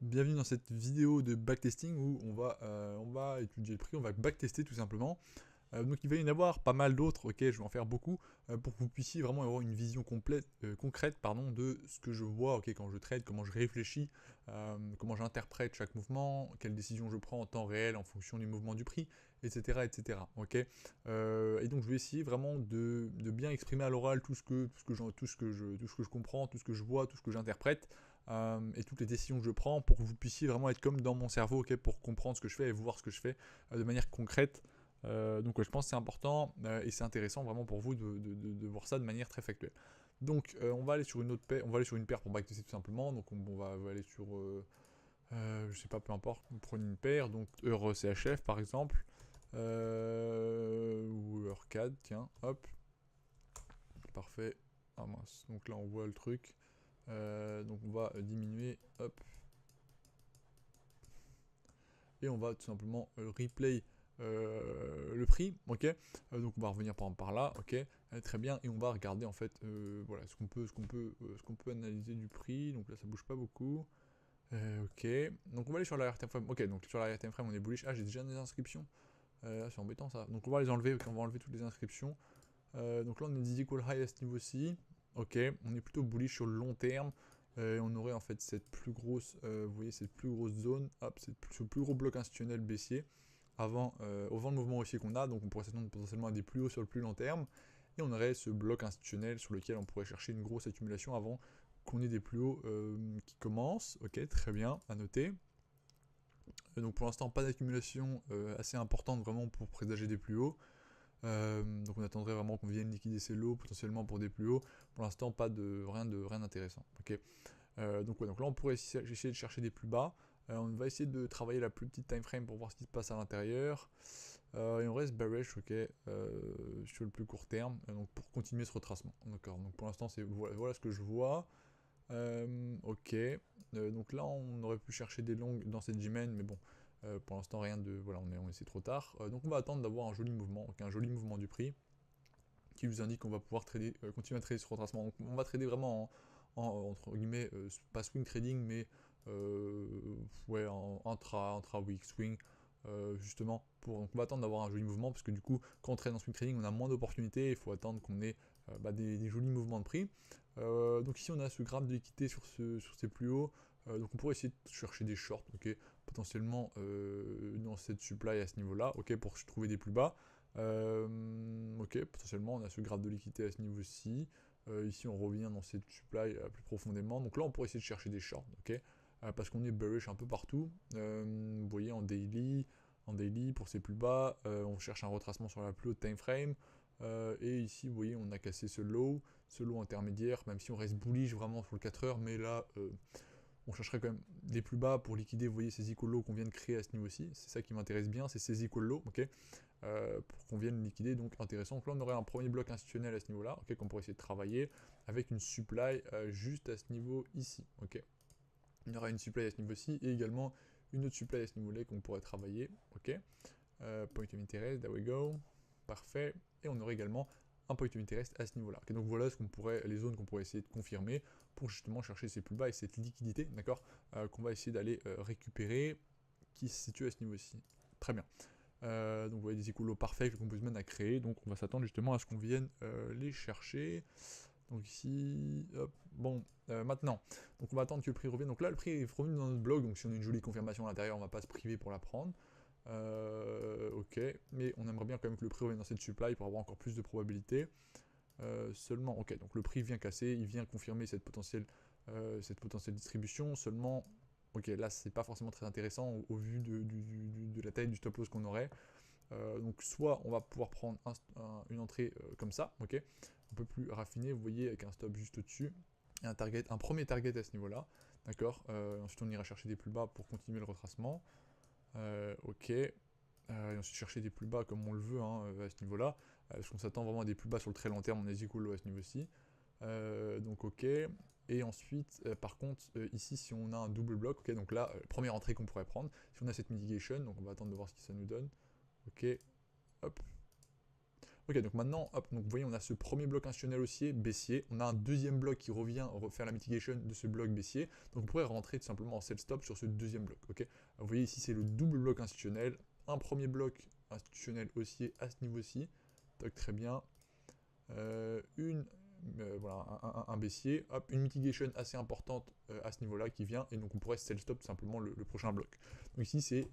Bienvenue dans cette vidéo de backtesting où on va étudier le prix, on va backtester tout simplement. Donc il va y en avoir pas mal d'autres, ok, je vais en faire beaucoup, pour que vous puissiez vraiment avoir une vision complète, concrète pardon, de ce que je vois ok, quand je trade, comment je réfléchis, comment j'interprète chaque mouvement, quelles décisions je prends en temps réel en fonction du mouvement du prix, etc. etc. Ok. Et donc je vais essayer vraiment de bien exprimer à l'oral tout ce que je comprends, tout ce que je vois, tout ce que j'interprète. Et toutes les décisions que je prends pour que vous puissiez vraiment être comme dans mon cerveau, ok, pour comprendre ce que je fais et voir ce que je fais de manière concrète. Donc ouais, je pense que c'est important et c'est intéressant vraiment pour vous de voir ça de manière très factuelle. Donc on va aller sur une autre paire, on va aller sur une paire pour backtester tout simplement. Donc on va aller sur, je sais pas, peu importe, vous prenez une paire, donc Euro CHF par exemple, ou EURCAD, tiens, hop, parfait. Ah mince, donc là on voit le truc. Donc on va diminuer, hop, et on va tout simplement replay le prix, ok. Donc on va revenir par exemple par là, ok. Très bien, et on va regarder en fait, voilà, ce qu'on peut analyser du prix. Donc là ça bouge pas beaucoup. Ok, donc on va aller sur l'arrière time frame. Ok, donc sur l'arrière time frame on est bullish. Ah, j'ai déjà des inscriptions. C'est embêtant ça. Donc on va les enlever. Ok, on va enlever toutes les inscriptions. Donc là on est des equal high à ce niveau-ci. Ok, on est plutôt bullish sur le long terme. On aurait en fait cette plus grosse, vous voyez cette plus grosse zone, hop, ce plus gros bloc institutionnel baissier au vent de mouvement haussier qu'on a, donc on pourrait s'attendre potentiellement à des plus hauts sur le plus long terme, et on aurait ce bloc institutionnel sur lequel on pourrait chercher une grosse accumulation avant qu'on ait des plus hauts qui commencent. Ok, très bien, à noter. Donc pour l'instant pas d'accumulation assez importante vraiment pour présager des plus hauts. Donc on attendrait vraiment qu'on vienne liquider ces lots potentiellement pour des plus hauts. Pour l'instant pas de rien d'intéressant. Ok. Donc, ouais, donc là on pourrait essayer de chercher des plus bas. On va essayer de travailler la plus petite time frame pour voir ce qui se passe à l'intérieur. Et on reste bearish, ok, sur le plus court terme, donc pour continuer ce retracement. D'accord. Donc pour l'instant c'est voilà ce que je vois. Ok. Donc là on aurait pu chercher des longues dans cette G-main, mais bon, pour l'instant rien de voilà, c'est trop tard. Donc on va attendre d'avoir un joli mouvement, ok, un joli mouvement du prix qui nous indique qu'on va pouvoir trader, continuer à trader ce retracement. Donc on va trader vraiment entre guillemets, pas swing trading, mais euh, ouais, intra week swing, justement. Donc on va attendre d'avoir un joli mouvement, parce que du coup, quand on trade en swing trading, on a moins d'opportunités, il faut attendre qu'on ait des jolis mouvements de prix. Donc ici, on a ce graphe de liquidité sur ces plus hauts. Donc on pourrait essayer de chercher des shorts, ok, potentiellement dans cette supply à ce niveau-là, ok, pour trouver des plus bas. Ok, potentiellement on a ce graphe de liquidité à ce niveau-ci. Ici on revient dans cette supply plus profondément. Donc là on pourrait essayer de chercher des shorts, ok, parce qu'on est bearish un peu partout. Vous voyez en daily pour ces plus bas, on cherche un retracement sur la plus haute time frame. Et ici vous voyez on a cassé ce low intermédiaire, même si on reste bullish vraiment sur le 4 heures, mais là on chercherait quand même des plus bas pour liquider, vous voyez, ces equal lows qu'on vient de créer à ce niveau-ci. C'est ça qui m'intéresse bien, c'est ces equal lows, ok, pour qu'on vienne liquider, donc intéressant. Donc là, on aurait un premier bloc institutionnel à ce niveau-là, ok, qu'on pourrait essayer de travailler avec une supply juste à ce niveau ici, ok. Il y aura une supply à ce niveau-ci et également une autre supply à ce niveau-là qu'on pourrait travailler, ok. Point of interest, there we go, parfait. Et on aurait également un point of interest à ce niveau-là. Okay, donc voilà les zones qu'on pourrait essayer de confirmer pour justement chercher ces plus bas et cette liquidité, d'accord, qu'on va essayer d'aller récupérer, qui se situe à ce niveau-ci. Très bien. Donc vous voyez des écoulots parfaits que le Composement a créé, donc on va s'attendre justement à ce qu'on vienne les chercher. Donc ici, hop, bon, maintenant, donc on va attendre que le prix revienne. Donc là, le prix est revenu dans notre bloc, donc si on a une jolie confirmation à l'intérieur, on va pas se priver pour la prendre. Ok, mais on aimerait bien quand même que le prix revienne dans cette supply pour avoir encore plus de probabilité. Seulement, ok, donc le prix vient casser, il vient confirmer cette potentielle distribution. Seulement, ok, là c'est pas forcément très intéressant au vu de la taille du stop loss qu'on aurait. Donc soit on va pouvoir prendre une entrée comme ça, ok, un peu plus raffiné, vous voyez, avec un stop juste au-dessus, et un premier target à ce niveau-là, d'accord. Ensuite on ira chercher des plus bas pour continuer le retracement, ok. Et ensuite chercher des plus bas comme on le veut hein, à ce niveau-là, parce qu'on s'attend vraiment à des plus bas sur le très long terme, on est equal à ce niveau-ci. Donc ok. Et ensuite, par contre, ici, si on a un double bloc, ok, donc là, première entrée qu'on pourrait prendre, si on a cette mitigation, donc on va attendre de voir ce que ça nous donne. Ok, hop. Ok, donc maintenant, hop, donc vous voyez, on a ce premier bloc institutionnel haussier, baissier. On a un deuxième bloc qui revient refaire la mitigation de ce bloc baissier. Donc on pourrait rentrer tout simplement en sell stop sur ce deuxième bloc. Ok, vous voyez ici, c'est le double bloc institutionnel. Un premier bloc institutionnel haussier à ce niveau-ci. Donc très bien. Voilà, un baissier, hop, une mitigation assez importante à ce niveau-là qui vient, et donc on pourrait sell stop tout simplement le prochain bloc. Donc ici c'est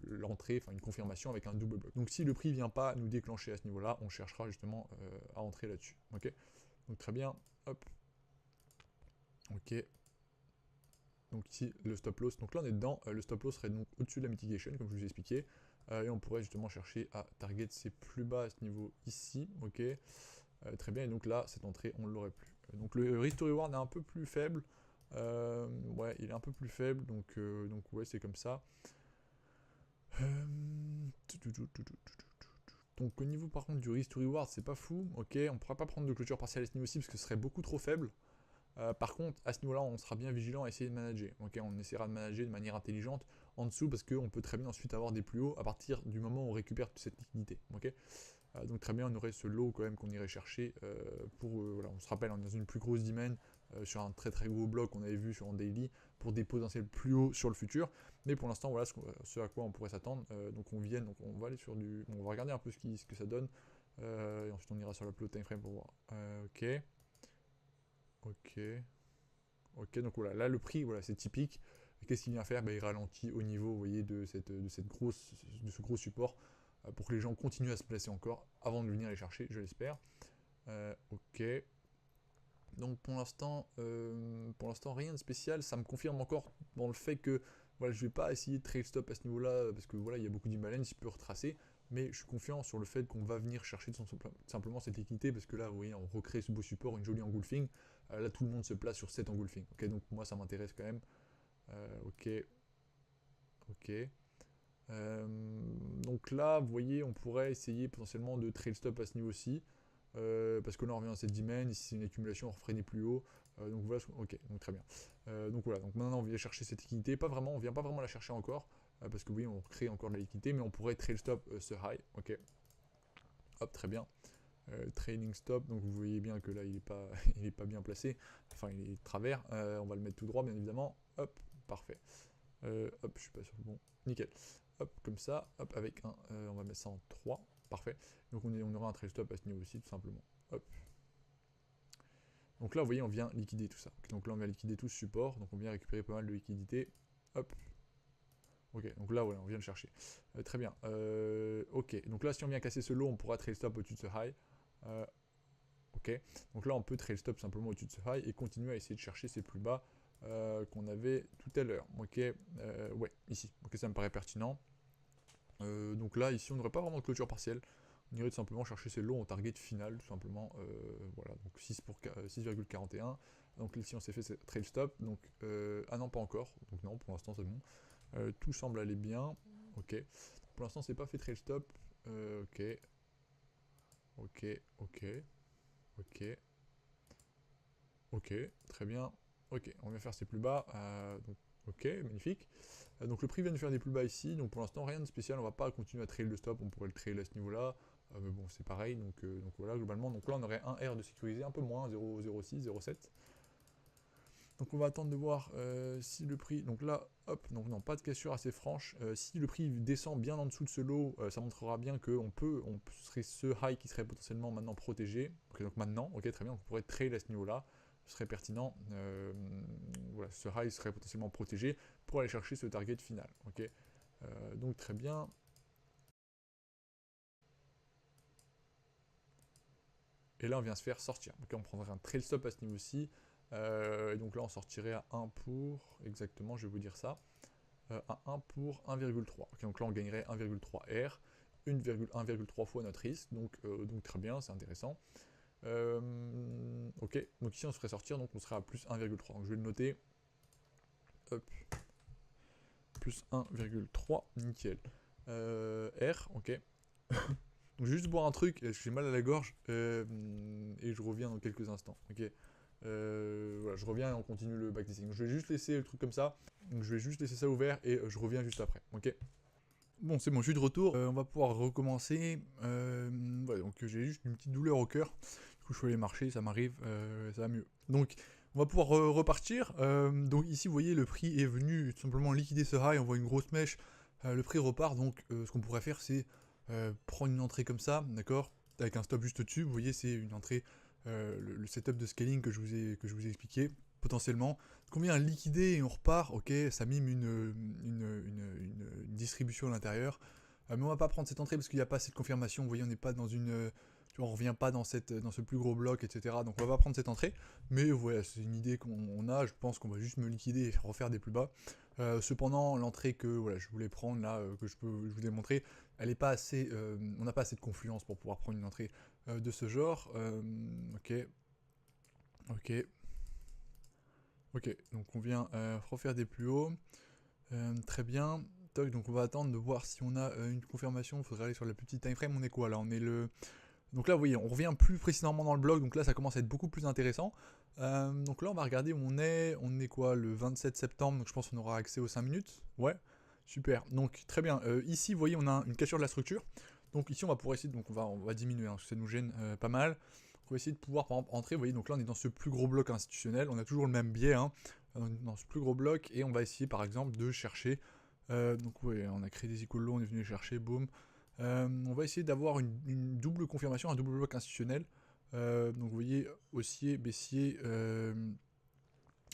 l'entrée, enfin une confirmation avec un double bloc. Donc si le prix ne vient pas nous déclencher à ce niveau-là, on cherchera justement à entrer là-dessus. Ok, donc très bien, hop, ok. Donc ici le stop loss, donc là on est dedans, le stop loss serait donc au-dessus de la mitigation comme je vous ai expliqué, et on pourrait justement chercher à target ses plus bas à ce niveau ici, ok. Très bien, et donc là, cette entrée, on ne l'aurait plus. Donc le risk to reward est un peu plus faible. Ouais, il est un peu plus faible, donc ouais, c'est comme ça. Donc au niveau par contre du risk to reward, c'est pas fou, ok. On ne pourra pas prendre de clôture partielle à ce niveau-ci parce que ce serait beaucoup trop faible. Par contre, à ce niveau-là, on sera bien vigilant à essayer de manager. Ok, on essaiera de manager de manière intelligente en dessous parce qu'on peut très bien ensuite avoir des plus hauts à partir du moment où on récupère toute cette liquidité. Ok. Donc très bien, on aurait ce lot quand même qu'on irait chercher pour, voilà, on se rappelle, on est dans une plus grosse demand sur un très gros bloc qu'on avait vu sur un daily pour des potentiels plus hauts sur le futur. Mais pour l'instant, voilà ce à quoi on pourrait s'attendre. Donc on va aller sur du, bon, on va regarder un peu ce que ça donne et ensuite on ira sur la plot time frame pour voir. Ok, ok, ok. Donc voilà, là le prix, voilà, c'est typique. Qu'est-ce qu'il vient faire? Il ralentit au niveau, vous voyez, de ce gros support pour que les gens continuent à se placer encore avant de venir les chercher, je l'espère. Ok. Donc pour l'instant, rien de spécial. Ça me confirme encore dans le fait que voilà, je ne vais pas essayer de trail stop à ce niveau-là parce que voilà, il y a beaucoup d'imbalance, il peut retracer. Mais je suis confiant sur le fait qu'on va venir chercher simplement cette liquidité parce que là, vous voyez, on recrée ce beau support, une jolie engulfing. Là, tout le monde se place sur cette engulfing. Ok, donc moi, ça m'intéresse quand même. Ok, ok. Donc là, vous voyez, on pourrait essayer potentiellement de trail stop à ce niveau-ci. Parce que là on revient à cette dimen, ici c'est une accumulation, on refrainait plus haut. Donc voilà, ok, donc très bien. Donc voilà, donc maintenant on vient chercher cette liquidité, pas vraiment, on vient pas vraiment la chercher encore, parce que oui, on crée encore de la liquidité, mais on pourrait trail stop ce high, ok. Hop, très bien. Trailing stop, donc vous voyez bien que là il est pas, il est pas bien placé, enfin il est de travers, on va le mettre tout droit bien évidemment, hop, parfait. Hop, je suis pas sûr, bon, nickel. Hop, comme ça, hop, avec un, on va mettre ça en 3, parfait. Donc on aura un trail stop à ce niveau aussi, tout simplement. Hop. Donc là, vous voyez, on vient liquider tout ça. Donc là, on vient liquider tout ce support, donc on vient récupérer pas mal de liquidité. Hop. Ok, donc là, voilà, on vient le chercher. Très bien. Ok, donc là, si on vient casser ce lot, on pourra trail stop au-dessus de ce high. Ok, donc là, on peut trail stop simplement au-dessus de ce high et continuer à essayer de chercher ces plus bas qu'on avait tout à l'heure. Ok, ouais, ici. Ok, ça me paraît pertinent. Donc là, ici, on n'aurait pas vraiment de clôture partielle. On irait tout simplement chercher ces lots en target final, tout simplement. Voilà, donc 6,41. Donc ici, on s'est fait cette trail stop. Donc, ah non, pas encore. Donc non, pour l'instant, c'est bon. Tout semble aller bien. Ok. Pour l'instant, c'est pas fait trail stop. Ok. Ok. Ok. Ok. Ok. Très bien. Ok. On vient faire ses plus bas. Donc, ok, magnifique. Donc le prix vient de faire des plus bas ici, donc pour l'instant rien de spécial, on va pas continuer à trail le stop, on pourrait le trail à ce niveau-là, mais bon c'est pareil, donc voilà globalement, donc là on aurait un R de sécurisé un peu moins, 0,06, 0,7. Donc on va attendre de voir si le prix, donc là, hop, donc non, pas de cassure assez franche, si le prix descend bien en dessous de ce lot, ça montrera bien que on serait ce high qui serait potentiellement maintenant protégé, ok, donc maintenant, ok très bien, on pourrait trail à ce niveau-là, ce serait pertinent, voilà, ce high serait potentiellement protégé pour aller chercher ce target final, ok. Donc très bien. Et là, on vient se faire sortir. Donc là, on prendrait un trail stop à ce niveau-ci. Et donc là, on sortirait à 1 pour, exactement, je vais vous dire ça, à 1 pour 1,3. Okay, donc là, on gagnerait 1,3 R, 1,3 fois notre risque. Donc très bien, c'est intéressant. Ok, donc ici, on se ferait sortir, donc on serait à plus 1,3. Donc je vais le noter. Hop. Plus 1,3, nickel. R, ok. Donc je vais juste boire un truc, j'ai mal à la gorge, et je reviens dans quelques instants. Ok. Voilà, je reviens et on continue le backtesting. Donc je vais juste laisser le truc comme ça. Donc je vais juste laisser ça ouvert et je reviens juste après. Ok. Bon, c'est bon, je suis de retour. On va pouvoir recommencer. Ouais, donc j'ai juste une petite douleur au cœur. Du coup, je suis allé marcher, ça m'arrive, ça va mieux. Donc, on va pouvoir repartir. Donc ici, vous voyez, le prix est venu tout simplement liquider ce high. On voit une grosse mèche. Le prix repart. Donc, ce qu'on pourrait faire, c'est prendre une entrée comme ça, d'accord, avec un stop juste au-dessus. Vous voyez, c'est une entrée, le setup de scaling que je vous ai expliqué potentiellement. Qu'on vient liquider et on repart, ok, ça mime une distribution à l'intérieur. Mais on va pas prendre cette entrée parce qu'il n'y a pas assez de confirmation. Vous voyez, on n'est pas dans une. Tu vois, on revient pas dans ce plus gros bloc, etc. Donc on va pas prendre cette entrée. Mais voilà, c'est une idée qu'on a. Je pense qu'on va juste me liquider et refaire des plus bas. Cependant, l'entrée que voilà, je voulais prendre là, que je vous ai montré, elle est pas assez. On n'a pas assez de confluence pour pouvoir prendre une entrée de ce genre. Ok. Ok. Ok, donc on vient refaire des plus hauts. Très bien. Toc, donc on va attendre de voir si on a une confirmation. Il faudrait aller sur la petite time frame. On est quoi là? On est le. Donc là, vous voyez, on revient plus précisément dans le bloc. Donc là, ça commence à être beaucoup plus intéressant. Donc là, on va regarder où on est. On est quoi? Le 27 septembre. Donc je pense qu'on aura accès aux 5 minutes. Ouais, super. Donc très bien. Ici, vous voyez, on a une cassure de la structure. Donc ici, on va pouvoir essayer. Donc on va diminuer, hein, parce que ça nous gêne pas mal. On va essayer de pouvoir, par exemple, entrer. Vous voyez, donc là, on est dans ce plus gros bloc institutionnel. On a toujours le même biais, hein, dans ce plus gros bloc. Et on va essayer, par exemple, de chercher. Donc ouais, on a créé des icônes low, on est venu les chercher, boum. On va essayer d'avoir une double confirmation, un double bloc institutionnel. Donc vous voyez, haussier, baissier.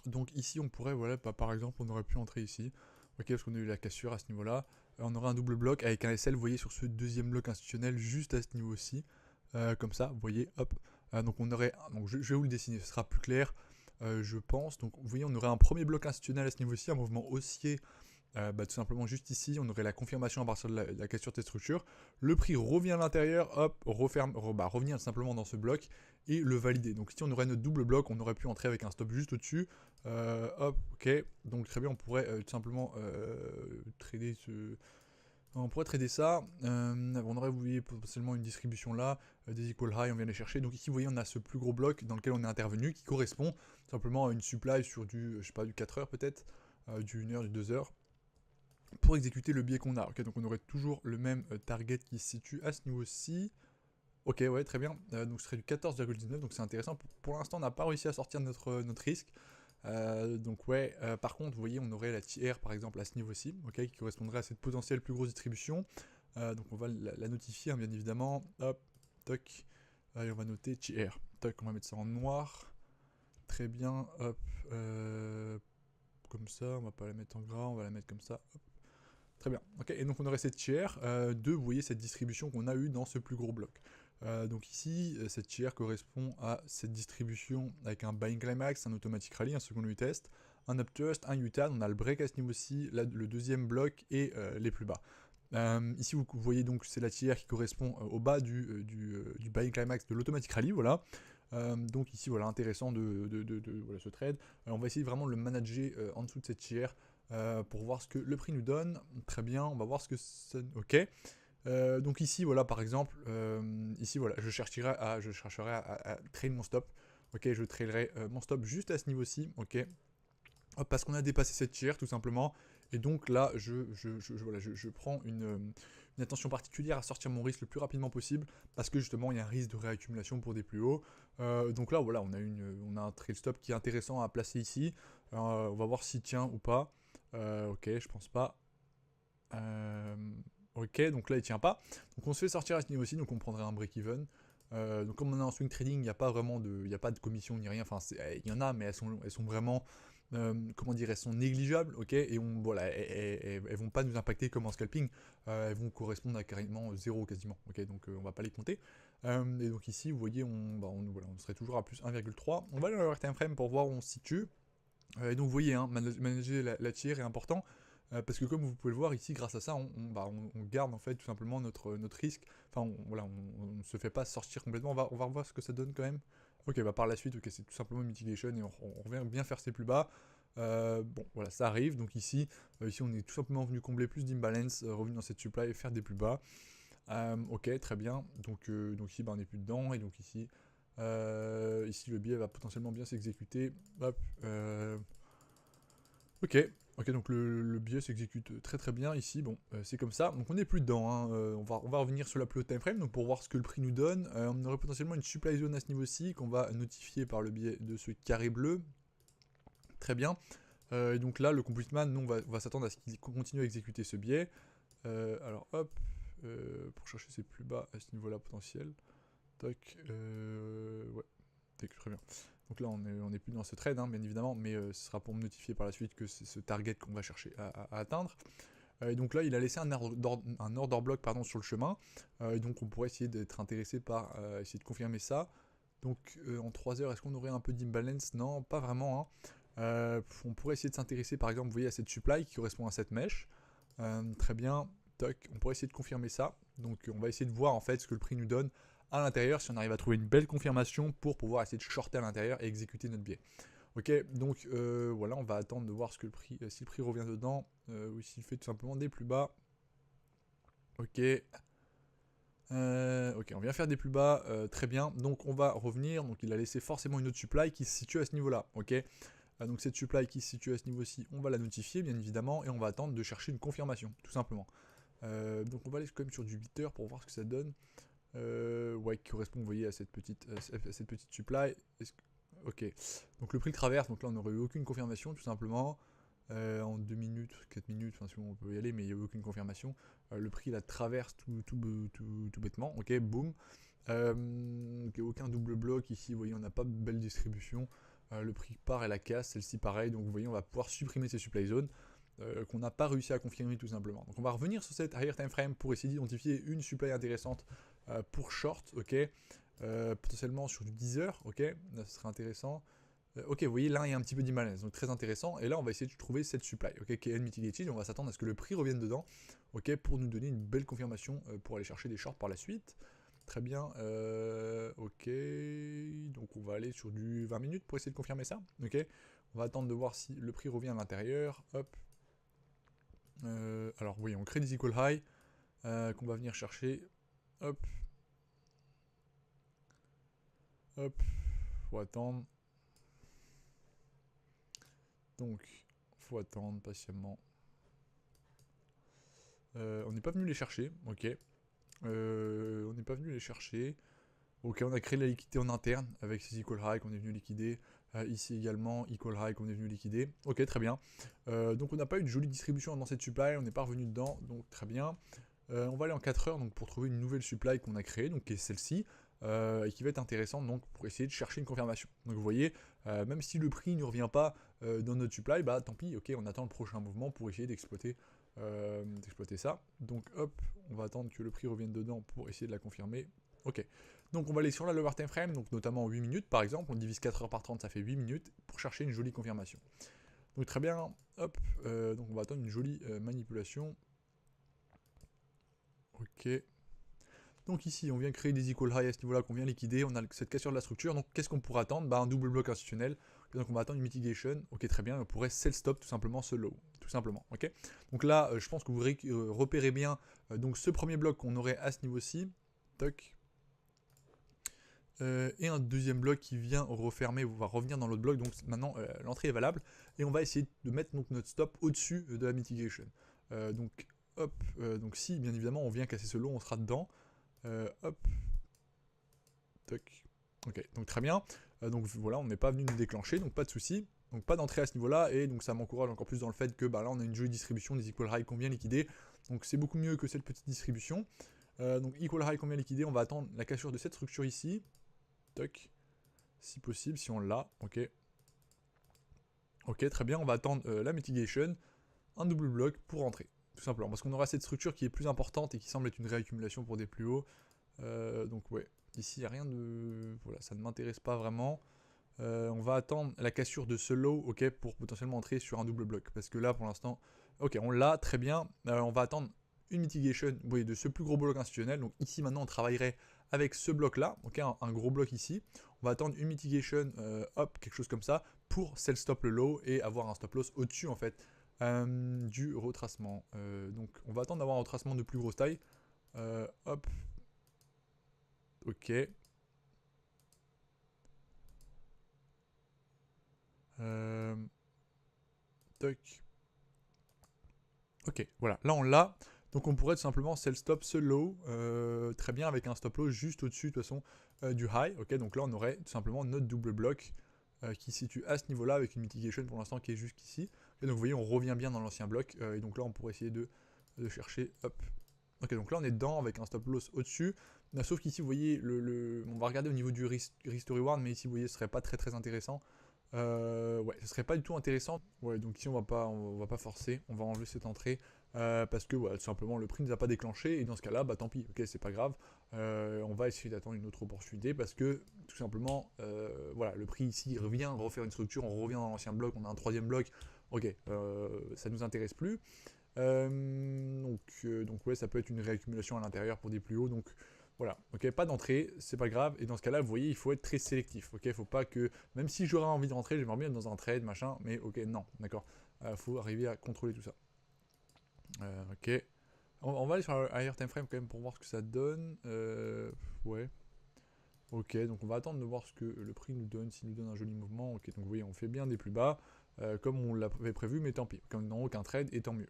Donc ici, on pourrait, voilà, par exemple, on aurait pu entrer ici. Ok, parce qu'on a eu la cassure à ce niveau-là. On aurait un double bloc avec un SL, vous voyez, sur ce deuxième bloc institutionnel, juste à ce niveau-ci. Comme ça, vous voyez, hop. Donc on aurait, donc je vais vous le dessiner, ce sera plus clair, je pense. Donc vous voyez, on aurait un premier bloc institutionnel à ce niveau-ci, un mouvement haussier. Tout simplement juste ici, on aurait la confirmation à partir de la cassure de cette structure. Le prix revient à l'intérieur, hop, revenir simplement dans ce bloc et le valider. Donc ici on aurait notre double bloc, on aurait pu entrer avec un stop juste au-dessus. Hop, ok. Donc très bien, on pourrait tout simplement trader ce. On pourrait trader ça. On aurait, vous voyez, potentiellement une distribution là, des equal high, on vient les chercher. Donc ici, vous voyez, on a ce plus gros bloc dans lequel on est intervenu qui correspond simplement à une supply sur du, je sais pas, du 4 heures peut-être, du 1 heure, du 2 heures pour exécuter le biais qu'on a. Ok, donc on aurait toujours le même target qui se situe à ce niveau-ci. Ok, ouais, très bien. Donc ce serait du 14,19, donc c'est intéressant. Pour l'instant, on n'a pas réussi à sortir notre risque. Donc ouais, par contre, vous voyez, on aurait la TR par exemple à ce niveau-ci, ok, qui correspondrait à cette potentielle plus grosse distribution. Donc on va la notifier, hein, bien évidemment. Hop, toc. Et on va noter TR. Toc, on va mettre ça en noir. Très bien, hop. Comme ça, on va pas la mettre en gras, on va la mettre comme ça. Hop. Très bien. Ok, et donc on aurait cette tiers de, vous voyez, cette distribution qu'on a eue dans ce plus gros bloc. Donc ici, cette tiers correspond à cette distribution avec un buying climax, un automatic rally, un second retest, un uptrust, un U-turn, on a le break à ce niveau-ci, le deuxième bloc et les plus bas. Ici, vous voyez donc c'est la tiers qui correspond au bas du buying climax de l'automatic rally, voilà. Donc ici, voilà, intéressant de voilà, ce trade. On va essayer vraiment de le manager en dessous de cette tiers pour voir ce que le prix nous donne. Très bien, on va voir ce que ça. Ok. Donc ici, voilà, par exemple, ici, voilà, je chercherai à trade mon stop. Ok, je traderai mon stop juste à ce niveau-ci. Ok. Hop, parce qu'on a dépassé cette tiers, tout simplement. Et donc là, je prends une attention particulière à sortir mon risque le plus rapidement possible, parce que justement, il y a un risque de réaccumulation pour des plus hauts. Donc là, voilà, on a un trail stop qui est intéressant à placer ici. On va voir s'il tient ou pas. Ok, je pense pas. Ok, donc là il tient pas. Donc on se fait sortir à ce niveau-ci, donc on prendrait un break-even. Donc comme on est en swing trading, il n'y a pas vraiment de commission ni rien. Enfin, il y en a, mais elles sont vraiment, comment dire, elles sont négligeables, ok. Et voilà, elles vont pas nous impacter comme en scalping. Elles vont correspondre à carrément zéro quasiment, ok. Donc on va pas les compter. Et donc ici, vous voyez, voilà, on serait toujours à plus 1,3. On va aller dans le time frame pour voir où on se situe. Et donc vous voyez, hein, manager la tier est important. Parce que comme vous pouvez le voir ici, grâce à ça, on garde en fait tout simplement notre risque. Enfin, voilà, on ne se fait pas sortir complètement. On va voir ce que ça donne quand même. Ok, bah par la suite, ok, c'est tout simplement mitigation et on revient bien faire ses plus bas. Bon, voilà, ça arrive. Donc ici, on est tout simplement venu combler plus d'imbalance, revenu dans cette supply et faire des plus bas. Ok, très bien. Donc ici, bah, on n'est plus dedans. Et donc ici, ici le biais va potentiellement bien s'exécuter. Hop. Ok, Ok, donc le biais s'exécute très très bien ici. Bon, c'est comme ça. Donc on n'est plus dedans. Hein. On va revenir sur la plus haute time frame. Donc pour voir ce que le prix nous donne, on aurait potentiellement une supply zone à ce niveau-ci qu'on va notifier par le biais de ce carré bleu. Très bien. Et donc là, le complete man, nous, on va s'attendre à ce qu'il continue à exécuter ce biais. Alors hop, pour chercher ses plus bas à ce niveau-là potentiel. Toc, ouais, très bien. Donc là, on est plus dans ce trade, hein, bien évidemment, mais ce sera pour me notifier par la suite que c'est ce target qu'on va chercher à atteindre. Et donc là, il a laissé un order block pardon, sur le chemin, et donc on pourrait essayer d'être intéressé par essayer de confirmer ça. Donc en 3 heures, est-ce qu'on aurait un peu d'imbalance? Non, pas vraiment. Hein. On pourrait essayer de s'intéresser par exemple, vous voyez, à cette supply qui correspond à cette mèche. Très bien, toc, on pourrait essayer de confirmer ça. Donc on va essayer de voir en fait ce que le prix nous donne à l'intérieur, si on arrive à trouver une belle confirmation pour pouvoir essayer de shorter à l'intérieur et exécuter notre biais. Ok, donc voilà, on va attendre de voir ce que le prix, si le prix revient dedans, ou s'il fait tout simplement des plus bas. Ok. Ok, on vient faire des plus bas, très bien. Donc on va revenir, donc il a laissé forcément une autre supply qui se situe à ce niveau-là. Ok. Donc cette supply qui se situe à ce niveau-ci, on va la notifier bien évidemment, et on va attendre de chercher une confirmation, tout simplement. Donc on va aller quand même sur du 8 heures pour voir ce que ça donne. Ouais, qui correspond, vous voyez, à cette petite supply. Ok, donc le prix traverse, donc là on n'aurait eu aucune confirmation tout simplement. En 2 minutes, 4 minutes, enfin si on peut y aller, mais il n'y a eu aucune confirmation. Le prix la traverse tout bêtement, ok, boum. Aucun double bloc ici, vous voyez, on n'a pas de belle distribution. Le prix part et la casse, celle-ci pareil, donc vous voyez, on va pouvoir supprimer ces supply zones. Qu'on n'a pas réussi à confirmer tout simplement. Donc on va revenir sur cette higher time frame pour essayer d'identifier une supply intéressante pour short, ok, potentiellement sur du 10 heures, ok, là ce serait intéressant. Ok, vous voyez là il y a un petit peu d'imbalance, donc très intéressant, et là on va essayer de trouver cette supply, ok, qui est unmitigated, et on va s'attendre à ce que le prix revienne dedans, ok, pour nous donner une belle confirmation pour aller chercher des shorts par la suite. Très bien, ok, donc on va aller sur du 20 minutes pour essayer de confirmer ça, ok, on va attendre de voir si le prix revient à l'intérieur, hop. Alors oui, on crée des equal high qu'on va venir chercher. Hop. Hop. Faut attendre. Donc, faut attendre patiemment. On n'est pas venu les chercher, ok. On n'est pas venu les chercher. Ok, on a créé la liquidité en interne avec ces equal high qu'on est venu liquider. Ici également, equal high qu'on est venu liquider. Ok, très bien. Donc on n'a pas eu de jolie distribution dans cette supply, on n'est pas revenu dedans, donc très bien. On va aller en 4 heures donc, pour trouver une nouvelle supply qu'on a créée, donc qui est celle-ci, et qui va être intéressante donc, pour essayer de chercher une confirmation. Donc vous voyez, même si le prix ne revient pas dans notre supply, bah tant pis, ok, on attend le prochain mouvement pour essayer d'exploiter ça. Donc hop, on va attendre que le prix revienne dedans pour essayer de la confirmer. Ok, donc on va aller sur la lower time frame, donc notamment en 8 minutes par exemple, on divise 4 heures par 30, ça fait 8 minutes, pour chercher une jolie confirmation. Donc très bien, hop, donc on va attendre une jolie manipulation. Ok. Donc ici, on vient créer des equal high à ce niveau-là qu'on vient liquider. On a cette cassure de la structure. Donc qu'est-ce qu'on pourrait attendre? Bah, un double bloc institutionnel. Donc on va attendre une mitigation. Ok, très bien. On pourrait sell stop tout simplement ce low. Tout simplement. Ok. Donc là, je pense que vous repérez bien donc ce premier bloc qu'on aurait à ce niveau-ci. Toc. Et un deuxième bloc qui vient refermer, on va revenir dans l'autre bloc. Donc maintenant, l'entrée est valable. Et on va essayer de mettre donc, notre stop au-dessus de la mitigation. Donc hop. Donc si, bien évidemment, on vient casser ce low, on sera dedans. Hop. Toc. Ok, donc très bien. Donc voilà, on n'est pas venu nous déclencher, donc pas de souci. Donc pas d'entrée à ce niveau-là, et donc ça m'encourage encore plus dans le fait que bah, là on a une jolie distribution des equal high qu'on vient liquider. Donc c'est beaucoup mieux que cette petite distribution. Donc equal high qu'on vient liquider, on va attendre la cassure de cette structure ici. Toc. Si possible, si on l'a, ok. Ok, très bien, on va attendre la mitigation, un double bloc pour rentrer. Tout simplement, parce qu'on aura cette structure qui est plus importante et qui semble être une réaccumulation pour des plus hauts. Donc ouais, ici il n'y a rien de... Voilà, ça ne m'intéresse pas vraiment. On va attendre la cassure de ce low, ok, pour potentiellement entrer sur un double bloc. Parce que là, pour l'instant, ok, on l'a, très bien. On va attendre une mitigation, vous voyez, de ce plus gros bloc institutionnel. Donc ici, maintenant, on travaillerait avec ce bloc-là, ok, un gros bloc ici. On va attendre une mitigation, hop, quelque chose comme ça, pour sell stop le low et avoir un stop loss au-dessus, en fait, du retracement. Donc on va attendre d'avoir un retracement de plus grosse taille. Hop. Ok. Toc. Ok, voilà, là on l'a. Donc on pourrait tout simplement sell stop ce low, très bien avec un stop loss juste au-dessus de toute façon du high. Ok, donc là on aurait tout simplement notre double bloc qui se situe à ce niveau-là avec une mitigation pour l'instant qui est jusqu'ici. Et donc vous voyez, on revient bien dans l'ancien bloc. Et donc là on pourrait essayer de chercher, hop. Ok, donc là on est dedans avec un stop loss au-dessus. Sauf qu'ici vous voyez, on va regarder au niveau du risk to reward, mais ici vous voyez ce serait pas très intéressant. Ouais, ce serait pas du tout intéressant. Ouais, donc ici on va pas forcer, on va enlever cette entrée parce que tout simplement le prix ne nous a pas déclenché et dans ce cas-là, bah tant pis, ok, c'est pas grave. On va essayer d'attendre une autre opportunité parce que tout simplement, voilà, le prix ici revient refaire une structure, on revient dans l'ancien bloc, on a un troisième bloc, ok, ça nous intéresse plus. Donc ouais, ça peut être une réaccumulation à l'intérieur pour des plus hauts, donc voilà, ok, pas d'entrée, c'est pas grave, et dans ce cas-là, vous voyez, il faut être très sélectif, ok, faut pas que, même si j'aurais envie de rentrer, j'aimerais bien être dans un trade, machin, mais ok, non, d'accord, faut arriver à contrôler tout ça. Ok, on va aller sur un higher time frame quand même pour voir ce que ça donne, ouais, ok, donc on va attendre de voir ce que le prix nous donne, s'il nous donne un joli mouvement, ok, donc vous voyez, on fait bien des plus bas, comme on l'avait prévu, mais tant pis, comme non, aucun trade, et tant mieux.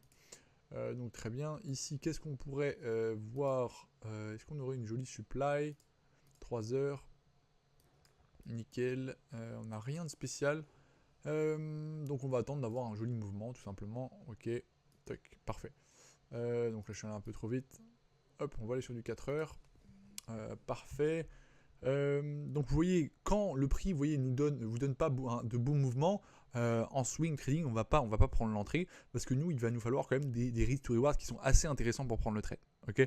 Donc très bien, ici qu'est-ce qu'on pourrait voir, est-ce qu'on aurait une jolie supply, 3 heures, nickel, on n'a rien de spécial, donc on va attendre d'avoir un joli mouvement tout simplement, ok, tac, parfait. Donc là je suis allé un peu trop vite, hop, on va aller sur du 4 heures, parfait. Donc vous voyez, quand le prix vous voyez, vous donne pas de beaux mouvements, en swing trading, on va pas prendre l'entrée, parce que nous, il va nous falloir quand même des risk to reward qui sont assez intéressants pour prendre le trade. Ok.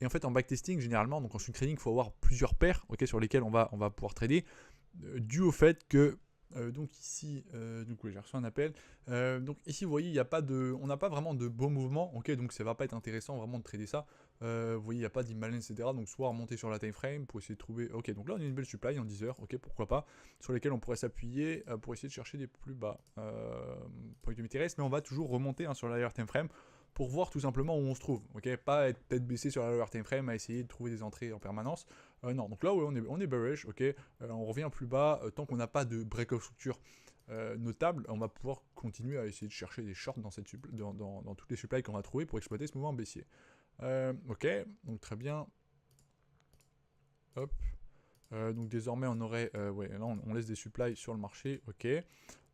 Et en fait, en backtesting, généralement, donc en swing trading, il faut avoir plusieurs paires, ok, sur lesquelles on va pouvoir trader, dû au fait que donc ici, donc oui, j'ai reçu un appel. Donc ici, vous voyez, on n'a pas vraiment de beaux mouvements, ok, donc ça va pas être intéressant vraiment de trader ça. Vous voyez, il n'y a pas d'imbalance, etc. Donc soit remonter sur la time frame pour essayer de trouver. Ok, donc là on a une belle supply en 10 heures, ok, pourquoi pas, sur lesquelles on pourrait s'appuyer pour essayer de chercher des plus bas point de m'intéresse, mais on va toujours remonter sur la higher time frame pour voir tout simplement où on se trouve, ok, pas être tête baissée sur la lower time frame à essayer de trouver des entrées en permanence. Non, donc là ouais, on est bearish, ok, on revient plus bas, tant qu'on n'a pas de break-off structure notable, on va pouvoir continuer à essayer de chercher des shorts dans toutes les supplies qu'on va trouver pour exploiter ce mouvement baissier. Ok, donc très bien. Hop. Donc désormais on aurait, ouais, là on laisse des supplies sur le marché, ok.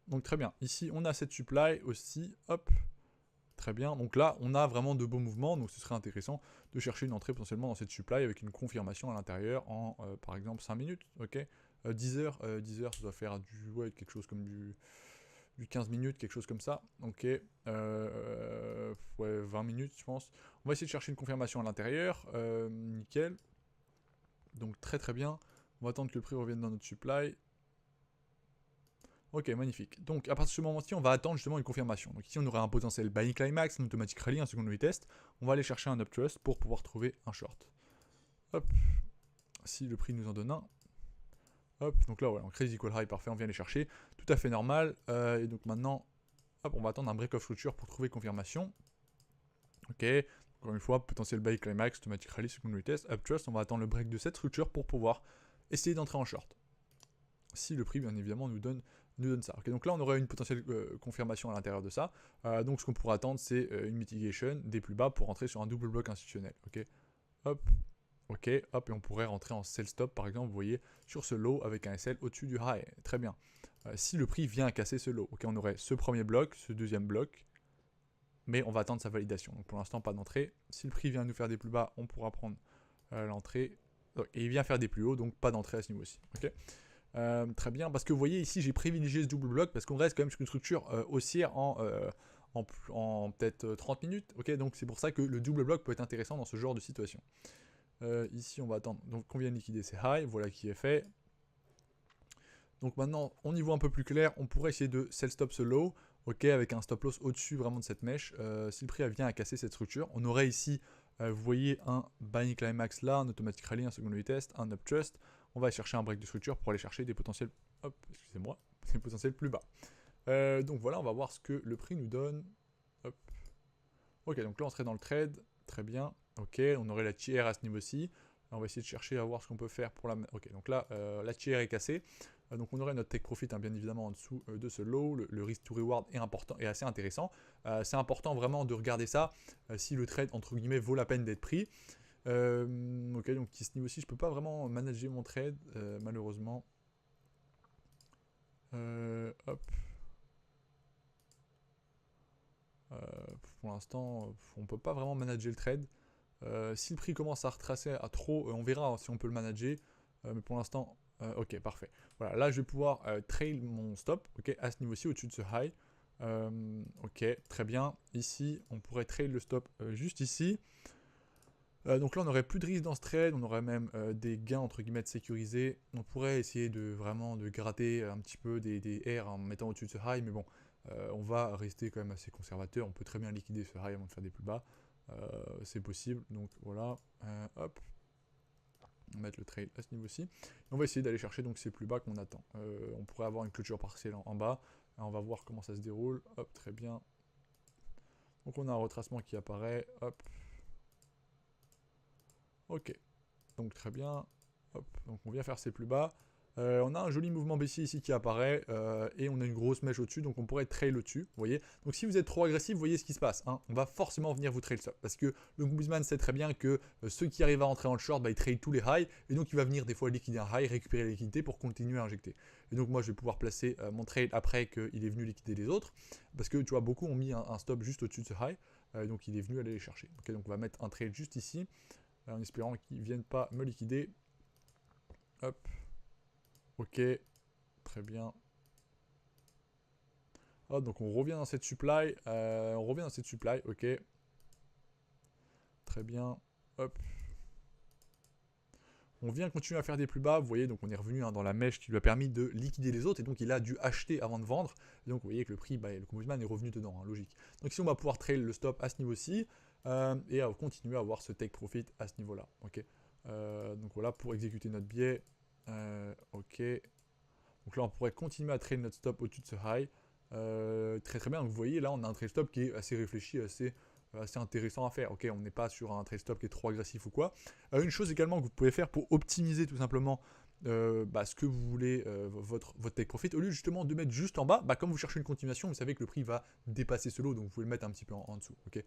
Donc très bien. Ici on a cette supply aussi, hop. Très bien, donc là on a vraiment de beaux mouvements, donc ce serait intéressant de chercher une entrée potentiellement dans cette supply avec une confirmation à l'intérieur en par exemple 5 minutes, ok, 10 heures, 10 heures ça doit faire quelque chose comme du 15 minutes, quelque chose comme ça, ok, ouais 20 minutes je pense, on va essayer de chercher une confirmation à l'intérieur, nickel, donc très bien, on va attendre que le prix revienne dans notre supply. Ok, magnifique. Donc, à partir de ce moment-ci, on va attendre justement une confirmation. Donc, ici, on aurait un potentiel buying climax, un automatic rally, un secondary test. On va aller chercher un uptrust pour pouvoir trouver un short. Hop. Si le prix nous en donne un. Hop. Donc là, voilà, on crazy call high, parfait, on vient les chercher. Tout à fait normal. Et donc maintenant, hop, on va attendre un break of structure pour trouver confirmation. Ok. Encore une fois, potentiel buying climax, automatic rally, secondary test, uptrust. On va attendre le break de cette structure pour pouvoir essayer d'entrer en short. Si le prix, bien évidemment, nous donne ça. Okay, donc là, on aurait une potentielle confirmation à l'intérieur de ça. Donc ce qu'on pourrait attendre, c'est une mitigation des plus bas pour rentrer sur un double bloc institutionnel. Ok, hop, ok, hop, et on pourrait rentrer en sell stop, par exemple, vous voyez, sur ce low avec un SL au-dessus du high. Très bien. Si le prix vient à casser ce low, ok, on aurait ce premier bloc, ce deuxième bloc, mais on va attendre sa validation. Donc pour l'instant, pas d'entrée. Si le prix vient nous faire des plus bas, on pourra prendre l'entrée. Et il vient faire des plus hauts, donc pas d'entrée à ce niveau-ci. Ok. Très bien, parce que vous voyez ici j'ai privilégié ce double bloc parce qu'on reste quand même sur une structure haussière en peut-être 30 minutes, ok, donc c'est pour ça que le double bloc peut être intéressant dans ce genre de situation. Ici on va attendre donc qu'on vienne liquider ces highs, voilà qui est fait. Donc maintenant on y voit un peu plus clair, on pourrait essayer de sell stop ce low, ok, avec un stop loss au-dessus vraiment de cette mèche. Si le prix vient à casser cette structure, on aurait ici, vous voyez, un buying climax là, un automatic rally, un secondary test, un uptrust. On va chercher un break de structure pour aller chercher des potentiels, hop, excusez-moi, des potentiels plus bas. Donc voilà, on va voir ce que le prix nous donne. Hop. Ok, donc là on serait dans le trade, très bien. Ok, on aurait la tiers à ce niveau-ci. On va essayer de chercher à voir ce qu'on peut faire pour la. Ok, donc là la tiers est cassée. Donc on aurait notre take profit bien évidemment en dessous de ce low. Le risk to reward est important et assez intéressant. C'est important vraiment de regarder ça si le trade entre guillemets vaut la peine d'être pris. Ok, donc à ce niveau-ci, je peux pas vraiment manager mon trade malheureusement. Hop. Pour l'instant, on peut pas vraiment manager le trade. Si le prix commence à retracer à trop, on verra si on peut le manager. Mais pour l'instant, ok, parfait. Voilà, là je vais pouvoir trail mon stop, ok, à ce niveau-ci, au-dessus de ce high. Ok, très bien. Ici, on pourrait trail le stop juste ici. Donc là, on n'aurait plus de risque dans ce trade, on aurait même des gains entre guillemets sécurisés. On pourrait essayer de vraiment de gratter un petit peu des R en mettant au-dessus de ce high, mais bon, on va rester quand même assez conservateur. On peut très bien liquider ce high avant de faire des plus bas. C'est possible, donc voilà. Hop, on va mettre le trail à ce niveau-ci. On va essayer d'aller chercher donc ces plus bas qu'on attend. On pourrait avoir une clôture partielle en bas. On va voir comment ça se déroule. Hop, très bien. Donc on a un retracement qui apparaît. Hop. Ok. Donc très bien. Hop. Donc on vient faire ses plus bas. On a un joli mouvement baissier ici qui apparaît et on a une grosse mèche au-dessus, donc on pourrait trail au-dessus, vous voyez. Donc si vous êtes trop agressif, vous voyez ce qui se passe, hein. On va forcément venir vous trail stop parce que le Guzman sait très bien que ceux qui arrivent à rentrer en short, bah, ils trail tous les highs et donc il va venir des fois liquider un high, récupérer la liquidité pour continuer à injecter. Et donc moi je vais pouvoir placer mon trail après qu'il est venu liquider les autres parce que tu vois, beaucoup ont mis un stop juste au-dessus de ce high, donc il est venu aller les chercher. Okay, donc on va mettre un trail juste ici en espérant qu'ils ne viennent pas me liquider. Hop. Ok, très bien. Hop, donc on revient dans cette supply. Ok. Très bien. Hop. On vient continuer à faire des plus bas, vous voyez, donc on est revenu dans la mèche qui lui a permis de liquider les autres, et donc il a dû acheter avant de vendre, et donc vous voyez que le prix, le Guzman est revenu dedans, hein, logique. Donc ici on va pouvoir trail le stop à ce niveau-ci, et continuer à avoir ce take profit à ce niveau-là, ok. Donc voilà, pour exécuter notre biais, ok. Donc là, on pourrait continuer à trail notre stop au-dessus de ce high. Très très bien, donc vous voyez, là, on a un trail stop qui est assez réfléchi, assez intéressant à faire. Ok, on n'est pas sur un trail stop qui est trop agressif ou quoi. Une chose également que vous pouvez faire pour optimiser tout simplement ce que vous voulez, votre take profit, au lieu justement de mettre juste en bas, comme vous cherchez une continuation, vous savez que le prix va dépasser ce lot, donc vous pouvez le mettre un petit peu en dessous, ok,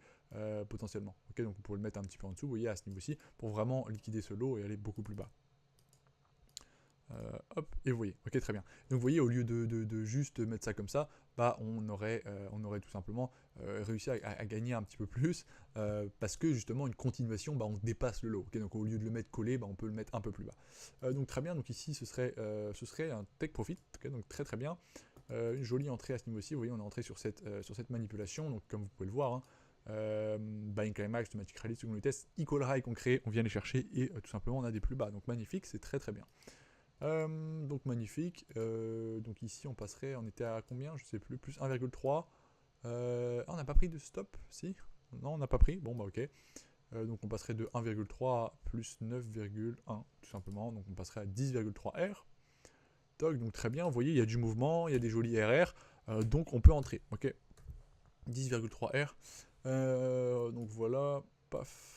potentiellement. Ok, donc vous pouvez le mettre un petit peu en dessous, vous voyez, à ce niveau-ci, pour vraiment liquider ce lot et aller beaucoup plus bas. Hop, et vous voyez, ok, très bien. Donc vous voyez, au lieu de juste mettre ça comme ça, on aurait tout simplement réussi à gagner un petit peu plus, parce que justement, une continuation, on dépasse le lot. Okay, donc au lieu de le mettre collé, on peut le mettre un peu plus bas. Donc très bien, donc ici, ce serait un take profit, okay, donc très très bien. Une jolie entrée à ce niveau-ci, vous voyez, on est entré sur cette manipulation, donc comme vous pouvez le voir, hein, buying climax, automatic rally, second test, equal high qu'on crée, on vient les chercher et tout simplement on a des plus bas. Donc magnifique, c'est très très bien. Donc magnifique. Donc ici on passerait, on était à combien? Je sais plus, plus 1,3. On n'a pas pris de stop? Si? Non, on n'a pas pris. Bon bah ok. Donc on passerait de 1,3 à plus 9,1 tout simplement. Donc on passerait à 10,3 R. Toc, donc très bien. Vous voyez, il y a du mouvement, il y a des jolis RR. Donc on peut entrer. Ok. 10,3 R. Donc voilà. Paf.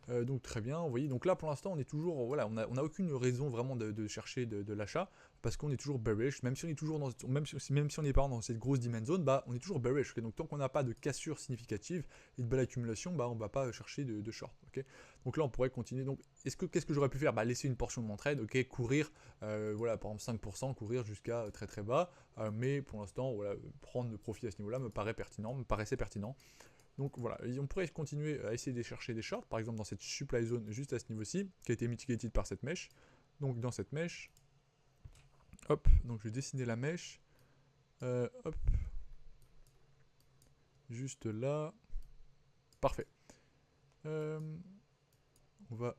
Donc très bien, vous voyez, donc là pour l'instant on est toujours, voilà, on a aucune raison vraiment de chercher de l'achat, parce qu'on est toujours bearish, même si on est toujours dans, même si on n'est pas dans cette grosse demand zone, on est toujours bearish, okay. Donc tant qu'on n'a pas de cassure significative et de belle accumulation, on ne va pas chercher de short, ok. Donc là on pourrait continuer, donc qu'est-ce que j'aurais pu faire? Laisser une portion de mon trade, ok, courir, voilà, par exemple 5%, courir jusqu'à très très bas, mais pour l'instant, voilà, prendre le profit à ce niveau-là me paraissait pertinent. Donc voilà, on pourrait continuer à essayer de chercher des shorts, par exemple dans cette supply zone juste à ce niveau-ci, qui a été mitigated par cette mèche. Donc dans cette mèche, hop, donc je vais dessiner la mèche, hop, juste là, parfait. On va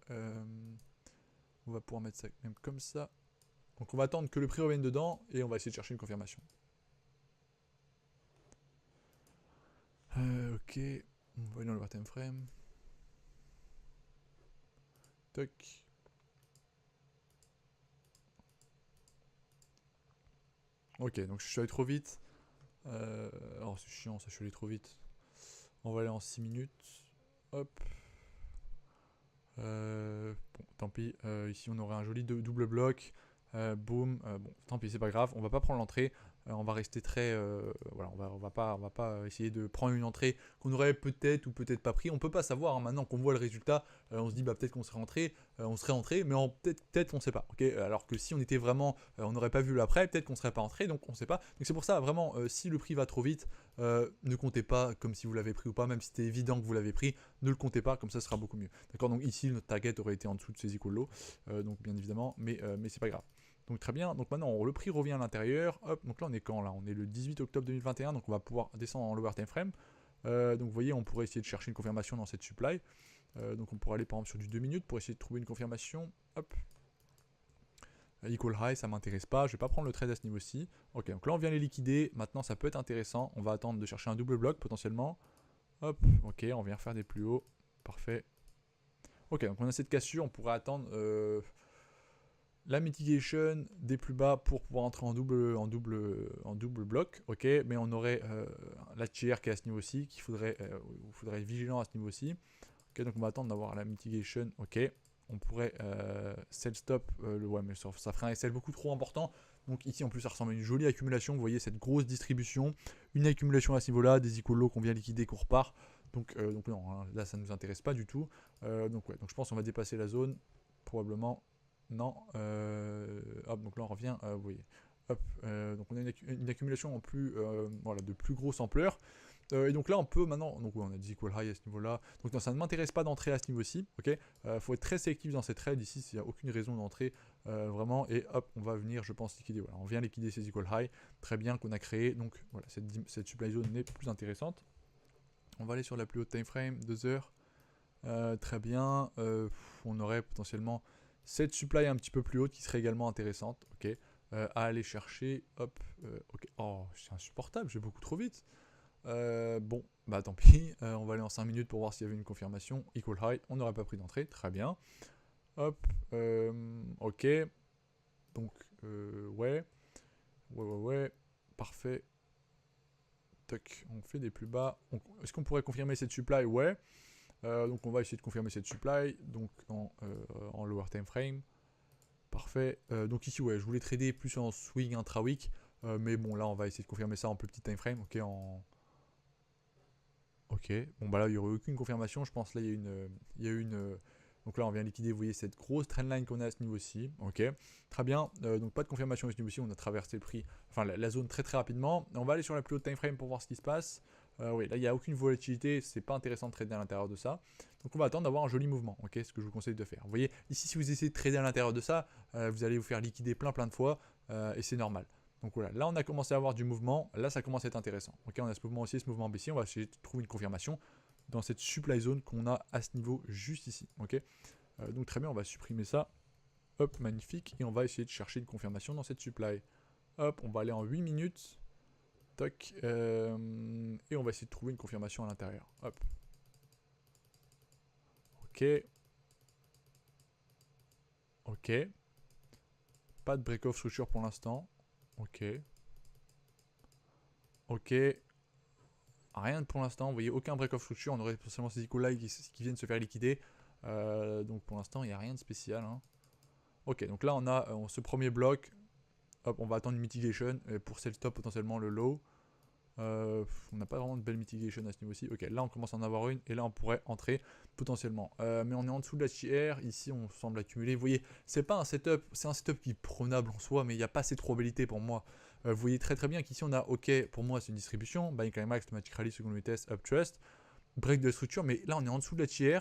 pouvoir mettre ça même comme ça. Donc on va attendre que le prix revienne dedans et on va essayer de chercher une confirmation. Ok, on va aller dans le time frame. Toc. Ok, donc je suis allé trop vite. Alors c'est chiant, ça, je suis allé trop vite. On va aller en 6 minutes. Hop. Bon, tant pis. Ici, on aurait un joli double bloc. Boom, bon, tant pis, c'est pas grave, on va pas prendre l'entrée, on va rester très, voilà, on va pas essayer de prendre une entrée qu'on aurait peut-être ou peut-être pas pris, on peut pas savoir, hein, maintenant qu'on voit le résultat, on se dit bah peut-être qu'on serait entré, mais peut-être on sait pas, ok, alors que si on était vraiment, on n'aurait pas vu l'après, peut-être qu'on serait pas entré, donc on sait pas, donc c'est pour ça vraiment, si le prix va trop vite, ne comptez pas comme si vous l'avez pris ou pas, même si c'était évident que vous l'avez pris, ne le comptez pas, comme ça ce sera beaucoup mieux, d'accord, donc ici notre target aurait été en dessous de ces equal low, donc bien évidemment, mais c'est pas grave. Donc très bien, donc maintenant le prix revient à l'intérieur, hop, donc là on est quand là? On est le 18 octobre 2021, donc on va pouvoir descendre en lower time frame. Donc vous voyez, on pourrait essayer de chercher une confirmation dans cette supply. Donc on pourrait aller par exemple sur du 2 minutes pour essayer de trouver une confirmation. Hop. Equal high, ça m'intéresse pas, je vais pas prendre le trade à ce niveau-ci. Ok, donc là on vient les liquider, maintenant ça peut être intéressant, on va attendre de chercher un double bloc potentiellement. Hop, ok, on vient faire des plus hauts, parfait. Ok, donc on a cette cassure, on pourrait attendre la mitigation des plus bas pour pouvoir entrer en double bloc, ok, mais on aurait la tier qui est à ce niveau-ci, qu'il faudrait être vigilant à ce niveau-ci. Ok, donc on va attendre d'avoir la mitigation, ok. On pourrait sell stop, ouais, mais ça ferait un SL beaucoup trop important. Donc ici en plus ça ressemble à une jolie accumulation, vous voyez cette grosse distribution, une accumulation à ce niveau-là, des equal low qu'on vient liquider, qu'on repart. Donc non, hein, là ça ne nous intéresse pas du tout. Donc ouais, donc je pense qu'on va dépasser la zone, probablement. Non, hop, donc là on revient, vous voyez, hop, donc on a une accumulation en plus, voilà, de plus grosse ampleur, et donc là on peut maintenant, donc ouais, on a dit equal high à ce niveau-là, donc non, ça ne m'intéresse pas d'entrer à ce niveau-ci, ok, faut être très sélectif dans ces trades ici, s'il n'y a aucune raison d'entrer, vraiment, et hop, on va venir, je pense, liquider, voilà, on vient liquider ces equal high, très bien, qu'on a créé, donc voilà, cette supply zone n'est plus intéressante. On va aller sur la plus haute time frame, 2 heures, très bien, on aurait potentiellement cette supply un petit peu plus haute qui serait également intéressante, ok, à aller chercher, hop, ok, oh c'est insupportable, j'ai beaucoup trop vite, bon, bah tant pis, on va aller en 5 minutes pour voir s'il y avait une confirmation, equal high, on n'aurait pas pris d'entrée, très bien, hop, ok, donc, ouais, parfait, toc, on fait des plus bas, est-ce qu'on pourrait confirmer cette supply? Ouais. Donc on va essayer de confirmer cette supply, donc en lower time frame. Parfait. Donc ici, ouais, je voulais trader plus en swing intra-week, mais bon, là, on va essayer de confirmer ça en plus petit time frame. Ok, ok. Bon, bah là, il n'y aurait aucune confirmation. Je pense là, donc là, on vient liquider, vous voyez, cette grosse trendline qu'on a à ce niveau-ci. Ok, très bien. Donc pas de confirmation à ce niveau-ci. On a traversé le prix, enfin la zone très très rapidement. On va aller sur la plus haute time frame pour voir ce qui se passe. Oui, là, il n'y a aucune volatilité. C'est pas intéressant de trader à l'intérieur de ça. Donc on va attendre d'avoir un joli mouvement. Ok, c'est ce que je vous conseille de faire. Vous voyez, ici, si vous essayez de trader à l'intérieur de ça, vous allez vous faire liquider plein de fois, et c'est normal. Donc voilà, là on a commencé à avoir du mouvement, là ça commence à être intéressant. Ok, on a ce mouvement aussi, ce mouvement baissier, on va essayer de trouver une confirmation dans cette supply zone qu'on a à ce niveau juste ici. Ok, donc très bien, on va supprimer ça. Hop, magnifique, et on va essayer de chercher une confirmation dans cette supply. Hop, on va aller en 8 minutes. Toc, et on va essayer de trouver une confirmation à l'intérieur. Hop. Ok. Ok. Pas de break-off structure pour l'instant. Ok. Ok. Rien pour l'instant, vous voyez, aucun break-off structure, on aurait potentiellement ces icônes là qui viennent se faire liquider. Donc pour l'instant, il n'y a rien de spécial. Hein. Ok, donc là on a ce premier bloc. Hop, on va attendre une mitigation pour sell stop potentiellement le low. On n'a pas vraiment de belle mitigation à ce niveau-ci. Ok, là on commence à en avoir une et là on pourrait entrer potentiellement. Mais on est en dessous de la tier. Ici on semble accumuler. Vous voyez, c'est pas un setup, c'est un setup qui est prenable en soi, mais il n'y a pas assez de probabilité pour moi. Vous voyez très très bien qu'ici on a ok, pour moi c'est une distribution. Buying climax, automatic rally, second retest, up trust, break de structure. Mais là on est en dessous de la tier.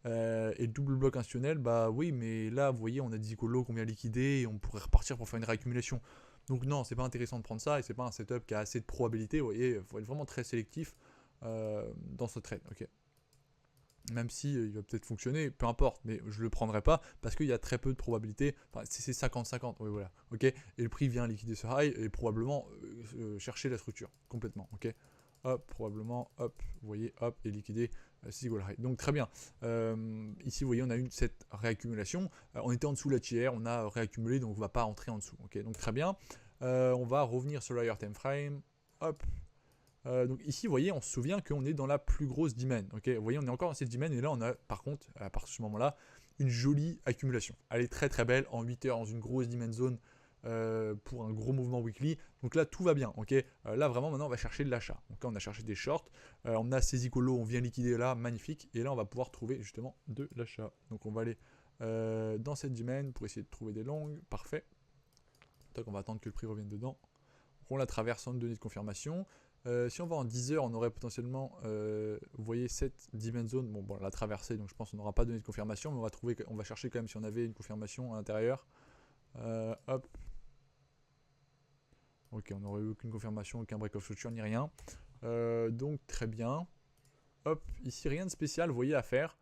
Et le double bloc institutionnel, bah oui, mais là vous voyez, on a des icolos qu'on vient liquider et on pourrait repartir pour faire une réaccumulation. Donc non, c'est pas intéressant de prendre ça et c'est pas un setup qui a assez de probabilité. Vous voyez, il faut être vraiment très sélectif dans ce trade. Ok. Même si il va peut-être fonctionner, peu importe, mais je le prendrai pas parce qu'il y a très peu de probabilité. Enfin, c'est 50-50, oui, voilà. Ok. Et le prix vient liquider ce high et probablement chercher la structure complètement. Ok. Hop, probablement, hop, vous voyez, hop, et liquider Seagull High. Donc très bien. Ici, vous voyez, on a eu cette réaccumulation. On était en dessous de la tiers, on a réaccumulé, donc on ne va pas entrer en dessous. Ok, donc très bien. On va revenir sur le higher time frame. Hop. Donc ici, vous voyez, on se souvient qu'on est dans la plus grosse demand. Ok, vous voyez, on est encore dans cette demand, et là, on a par contre, à partir de ce moment-là, une jolie accumulation. Elle est très très belle, en 8 heures, dans une grosse demand zone. pour un gros mouvement weekly. Donc là, tout va bien. Ok, là, vraiment, maintenant, on va chercher de l'achat. Donc là, on a cherché des shorts. On a saisi colo, on vient liquider là, magnifique. Et là, on va pouvoir trouver justement de l'achat. Donc on va aller dans cette domaine pour essayer de trouver des longues. Parfait. Donc on va attendre que le prix revienne dedans. Donc on la traverse sans donner de confirmation. Si on va en 10 heures, on aurait potentiellement, vous voyez, cette demand zone. Bon, la traversée, donc je pense qu'on n'aura pas donné de confirmation, mais on va chercher quand même si on avait une confirmation à l'intérieur. Hop. Ok, on n'aurait eu aucune confirmation, aucun break of structure ni rien. Donc très bien. Hop, ici rien de spécial, vous voyez, à faire.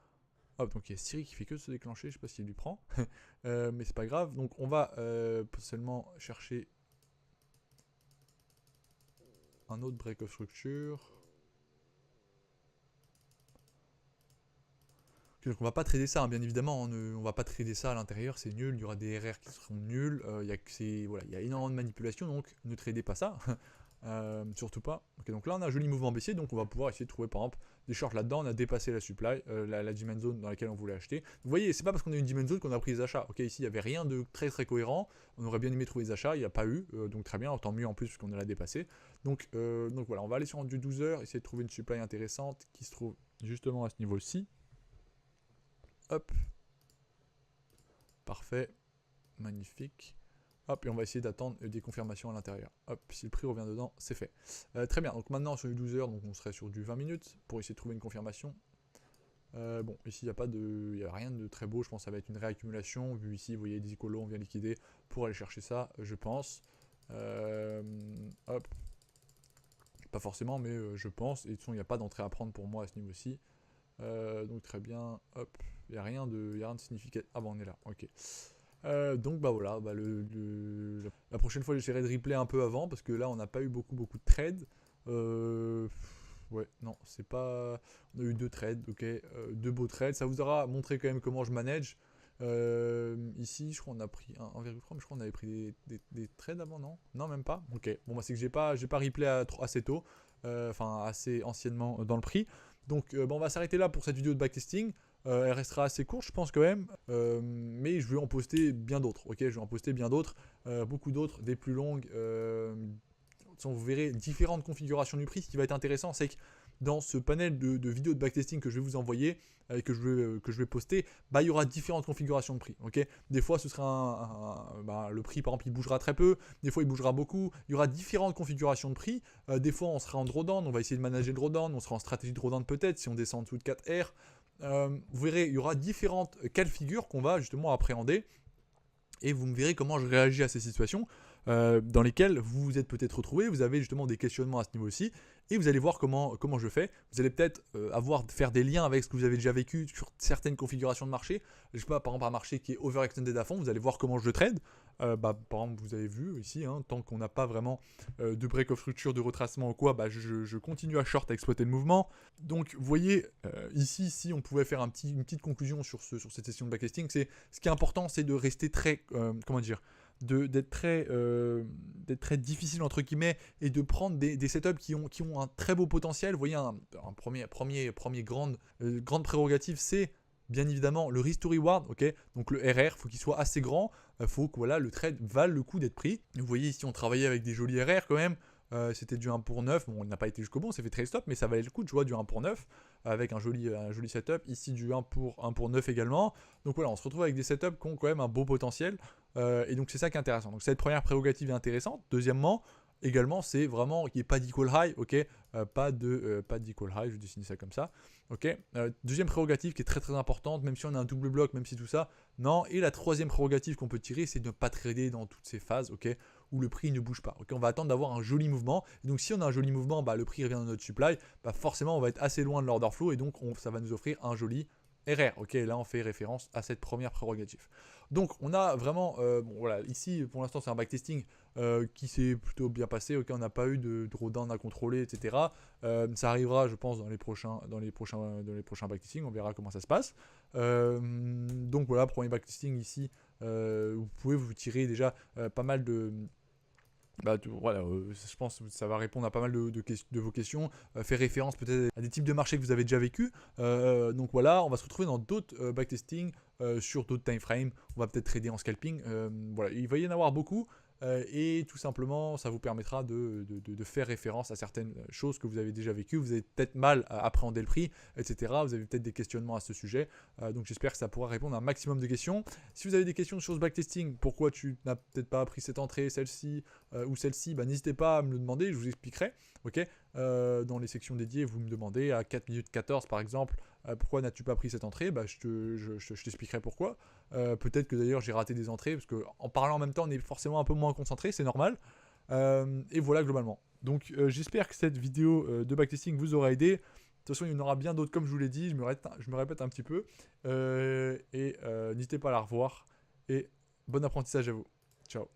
Hop, donc il y a Siri qui fait que de se déclencher, je sais pas s'il lui prend. Mais c'est pas grave. Donc on va potentiellement chercher un autre break of structure. Okay, donc on va pas trader ça, hein, bien évidemment. On va pas trader ça à l'intérieur, c'est nul. Il y aura des RR qui seront nuls. Il y a énormément de manipulation, donc ne tradez pas ça. Surtout pas. Ok, donc là on a un joli mouvement baissier, donc on va pouvoir essayer de trouver par exemple des shorts là-dedans. On a dépassé la supply, la demand zone dans laquelle on voulait acheter. Vous voyez, c'est pas parce qu'on a une demand zone qu'on a pris des achats. Ok, ici il n'y avait rien de très très cohérent. On aurait bien aimé trouver des achats, il n'y a pas eu, donc très bien, tant mieux en plus parce qu'on l'a dépassé. Donc voilà, on va aller sur du 12 heures, essayer de trouver une supply intéressante qui se trouve justement à ce niveau-ci. Hop, parfait, magnifique. Hop, et on va essayer d'attendre des confirmations à l'intérieur. Hop, si le prix revient dedans, c'est fait. Très bien, donc maintenant sur les 12 heures, donc on serait sur du 20 minutes pour essayer de trouver une confirmation. Bon, ici, il n'y a rien de très beau, je pense que ça va être une réaccumulation. Vu ici, vous voyez, des icolos, on vient liquider pour aller chercher ça, je pense. Hop. Pas forcément, mais je pense. Et de toute façon, il n'y a pas d'entrée à prendre pour moi à ce niveau-ci. Donc très bien, hop. Il n'y a rien de significatif. Ah bon, on est là, ok. Donc bah voilà, la prochaine fois j'essaierai de replay un peu avant parce que là on n'a pas eu beaucoup de trades. Ouais, non, c'est pas. On a eu 2 trades, ok, 2 beaux trades. Ça vous aura montré quand même comment je manage. Ici, je crois qu'on a pris 1,3, mais je crois qu'on avait pris des trades avant, non? Non, même pas. Ok, bon, bah, c'est que j'ai pas replay assez tôt, enfin assez anciennement dans le prix. Donc, bon, on va s'arrêter là pour cette vidéo de backtesting. Elle restera assez courte, je pense quand même, mais je vais en poster bien d'autres. Ok, je vais en poster bien d'autres, beaucoup d'autres, des plus longues. Vous verrez différentes configurations du prix. Ce qui va être intéressant, c'est que dans ce panel de vidéos de backtesting que je vais vous envoyer et que je vais poster, bah, il y aura différentes configurations de prix. Okay, des fois, ce sera le prix, par exemple, il bougera très peu. Des fois, il bougera beaucoup. Il y aura différentes configurations de prix. Des fois, on sera en drawdown. On va essayer de manager le drawdown. On sera en stratégie de drawdown peut-être si on descend en dessous de 4R. Vous verrez, il y aura différentes cas de figure qu'on va justement appréhender. Et vous me verrez comment je réagis à ces situations dans lesquelles vous vous êtes peut-être retrouvé. Vous avez justement des questionnements à ce niveau-ci. Et vous allez voir comment je fais. Vous allez peut-être faire des liens avec ce que vous avez déjà vécu sur certaines configurations de marché. Je sais pas, par exemple, un marché qui est overextended à fond, vous allez voir comment je le trade. Par exemple, vous avez vu ici, hein, tant qu'on n'a pas vraiment de break of structure, de retracement ou quoi, je continue à short, à exploiter le mouvement. Donc, vous voyez, ici, si on pouvait faire une petite conclusion sur cette session de backtesting, ce qui est important, c'est de rester très, d'être très difficile entre guillemets et de prendre des setups qui ont un très beau potentiel. Vous voyez, un premier grande prérogative, c'est bien évidemment le risk to reward, ok. Donc le RR, faut qu'il soit assez grand, faut que le trade vale le coup d'être pris. Vous voyez ici, on travaillait avec des jolis RR quand même. C'était du 1 pour 9, bon, il n'a pas été jusqu'au bout, on s'est fait trade stop, mais ça valait le coup, tu vois, du 1 pour 9, avec un joli setup, ici du 1 pour 9 également. Donc voilà, on se retrouve avec des setups qui ont quand même un beau potentiel, et donc c'est ça qui est intéressant. Donc cette première prérogative est intéressante. Deuxièmement, également, c'est vraiment qu'il n'y ait pas d'equal high, ok, pas d'equal high, je dessine ça comme ça, ok. Deuxième prérogative qui est très très importante, même si on a un double bloc, même si tout ça, non. Et la troisième prérogative qu'on peut tirer, c'est de ne pas trader dans toutes ces phases, ok, où le prix ne bouge pas. Okay, on va attendre d'avoir un joli mouvement. Et donc si on a un joli mouvement, le prix revient dans notre supply, forcément on va être assez loin de l'order flow et donc ça va nous offrir un joli RR. Ok, là on fait référence à cette première prérogative. Donc on a vraiment, ici pour l'instant c'est un backtesting qui s'est plutôt bien passé. Ok, on n'a pas eu de drawdown à contrôler, etc. Ça arrivera, je pense, dans les prochains backtesting. On verra comment ça se passe. Donc voilà, premier backtesting ici. Vous pouvez vous tirer déjà pas mal de. Je pense que ça va répondre à pas mal de vos questions, faire référence peut-être à des types de marchés que vous avez déjà vécu. Donc voilà, on va se retrouver dans d'autres backtesting sur d'autres time frames. On va peut-être trader en scalping. Il va y en avoir beaucoup. et tout simplement ça vous permettra de faire référence à certaines choses que vous avez déjà vécues. Vous avez peut-être mal à appréhender le prix, etc. Vous avez peut-être des questionnements à ce sujet, donc j'espère que ça pourra répondre à un maximum de questions. Si vous avez des questions sur ce backtesting, pourquoi tu n'as peut-être pas appris cette entrée, celle-ci ou celle-ci, n'hésitez pas à me le demander, je vous expliquerai. Ok, dans les sections dédiées, vous me demandez à 4 minutes 14 par exemple, pourquoi n'as-tu pas pris cette entrée, je t'expliquerai pourquoi. Peut-être que d'ailleurs j'ai raté des entrées, parce qu'en parlant en même temps on est forcément un peu moins concentré, c'est normal. Et voilà globalement. Donc j'espère que cette vidéo de backtesting vous aura aidé. De toute façon il y en aura bien d'autres comme je vous l'ai dit, je me répète un petit peu. N'hésitez pas à la revoir. Et bon apprentissage à vous. Ciao.